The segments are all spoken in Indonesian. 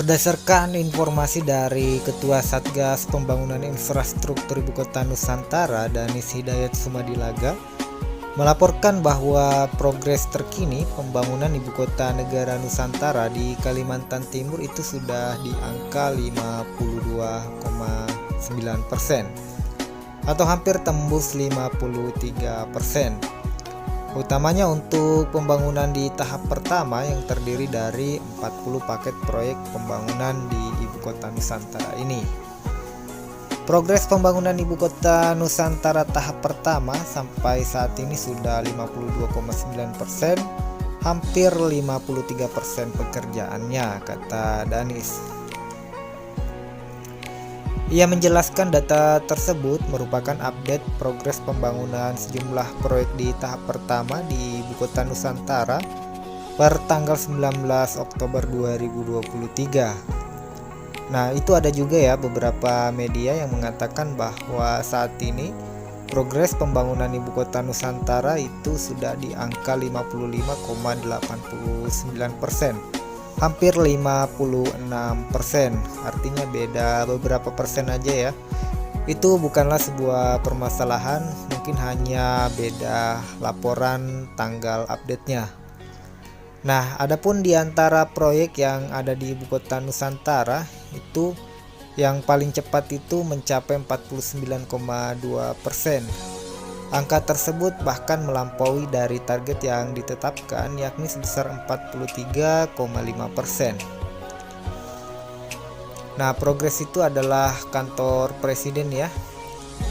Berdasarkan informasi dari Ketua Satgas Pembangunan Infrastruktur Ibu Kota Nusantara, Danis Hidayat Sumadilaga, melaporkan bahwa progres terkini pembangunan Ibu Kota Negara Nusantara di Kalimantan Timur itu sudah di angka 52,9% atau hampir tembus 53%. Utamanya untuk pembangunan di tahap pertama yang terdiri dari 40 paket proyek pembangunan di Ibu Kota Nusantara ini. Progres pembangunan Ibu Kota Nusantara tahap pertama sampai saat ini sudah 52,9%, hampir 53% pekerjaannya, kata Danis. Ia menjelaskan data tersebut merupakan update progres pembangunan sejumlah proyek di tahap pertama di Ibu Kota Nusantara per tanggal 19 Oktober 2023. Nah, itu ada juga ya beberapa media yang mengatakan bahwa saat ini progres pembangunan Ibu Kota Nusantara itu sudah di angka 55,89%. Hampir 56%, artinya beda beberapa persen aja ya. Itu bukanlah sebuah permasalahan, mungkin hanya beda laporan tanggal update-nya. Nah, adapun di antara proyek yang ada di Ibu Kota Nusantara itu yang paling cepat itu mencapai 49,2%. Angka tersebut bahkan melampaui dari target yang ditetapkan, yakni sebesar 43,5%. Nah, progres itu adalah kantor presiden ya.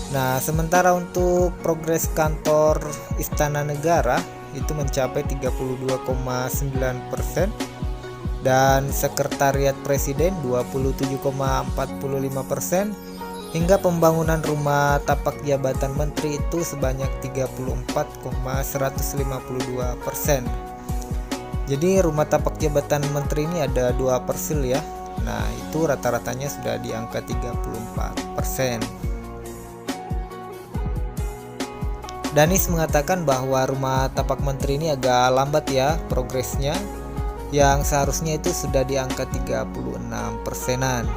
Nah, sementara untuk progres kantor Istana Negara itu mencapai 32,9% dan sekretariat presiden 27,45%. Hingga pembangunan rumah tapak jabatan menteri itu sebanyak 34,152%. Jadi rumah tapak jabatan menteri ini ada 2 persil ya. Nah, itu rata-ratanya sudah di angka 34%. Danis mengatakan bahwa rumah tapak menteri ini agak lambat ya progresnya, yang seharusnya itu sudah di angka 36%-an.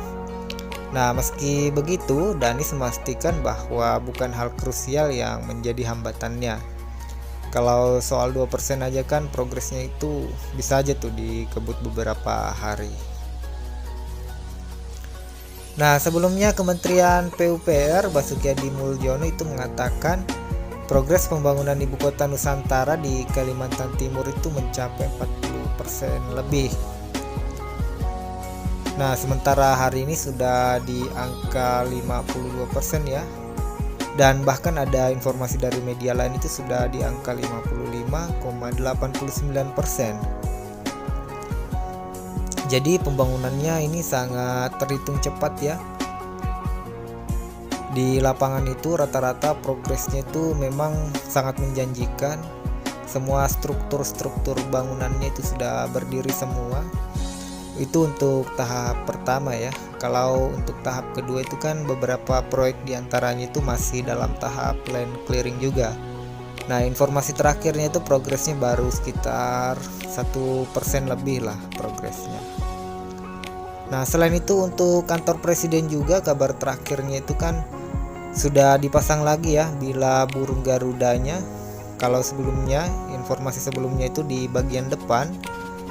Nah, meski begitu, Danis memastikan bahwa bukan hal krusial yang menjadi hambatannya. Kalau soal 2% aja kan progresnya itu bisa aja tuh dikebut beberapa hari. Nah, sebelumnya Kementerian PUPR Basuki Hadi Mulyono itu mengatakan progres pembangunan Ibu Kota Nusantara di Kalimantan Timur itu mencapai 40% lebih. Nah, sementara hari ini sudah di angka 52% ya. Dan bahkan ada informasi dari media lain itu sudah di angka 55,89%. Jadi pembangunannya ini sangat terhitung cepat ya. Di lapangan itu rata-rata progresnya itu memang sangat menjanjikan. Semua struktur bangunannya itu sudah berdiri semua. Itu untuk tahap pertama ya. Kalau untuk tahap kedua itu kan beberapa proyek diantaranya itu masih dalam tahap land clearing juga. Nah, informasi terakhirnya itu progresnya baru sekitar 1% lebih lah progresnya. Nah, selain itu untuk kantor presiden juga kabar terakhirnya itu kan sudah dipasang lagi ya bila burung garudanya. Kalau sebelumnya, informasi sebelumnya itu di bagian depan.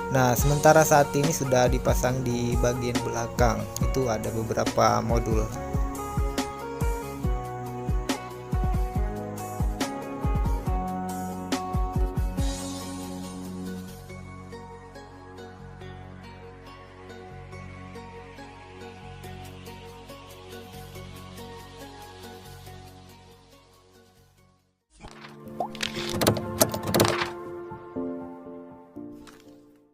Nah, sementara saat ini sudah dipasang di bagian belakang. Itu ada beberapa modul.